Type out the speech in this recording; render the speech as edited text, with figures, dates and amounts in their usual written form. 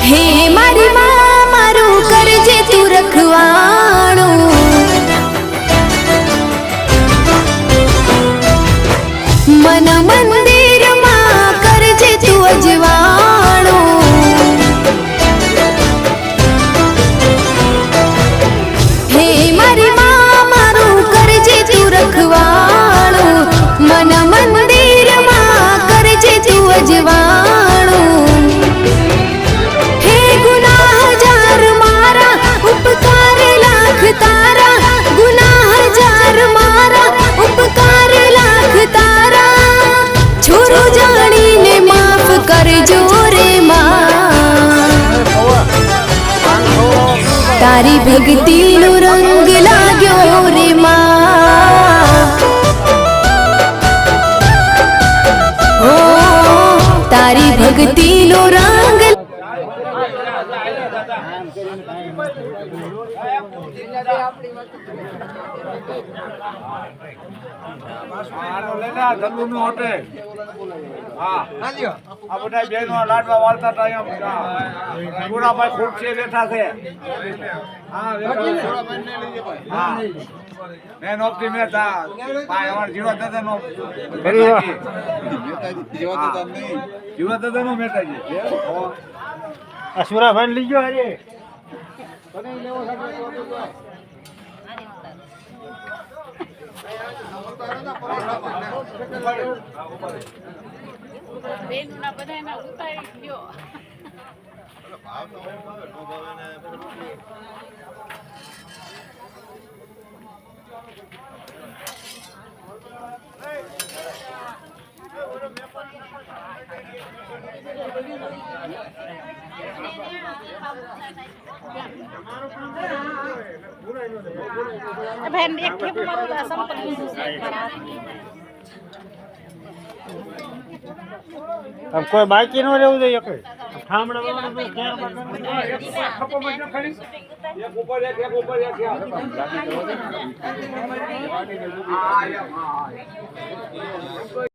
હે મારી માં મારું કરજે તું રખવાણું, મન મંદિરમાં કરજે તું અજવાણું, હે મારી માં મારું કરજે તું રખવાણું, મન મંદિરમાં કરજે તું અજવાણું, હે ગુનાહ હજાર મારા ઉપકાર લાખ તારા, ગુનાહ હજાર મારા ઉપકાર લાખ તારા, છોરું જાણીને માફ કરજો રે માં, તારી ભક્તિનો રંગ લાગ્યો રે માં, ઓ તારી ભક્તિનો રંગ લાડવા વાળતા પૂરા ખુરશી બેઠા છે. મેં નોકરી મેં જીવા દાદા નો જીવા દાદા નો મેટાજી સુરાભાઈ લઈ ગયો આજે બેનના બધાના ઉતારી ગયો. બેન એક ખેપ મારું સંપલ अब कोई बाकी न रहू જોઈએ કોઈ ઠામડા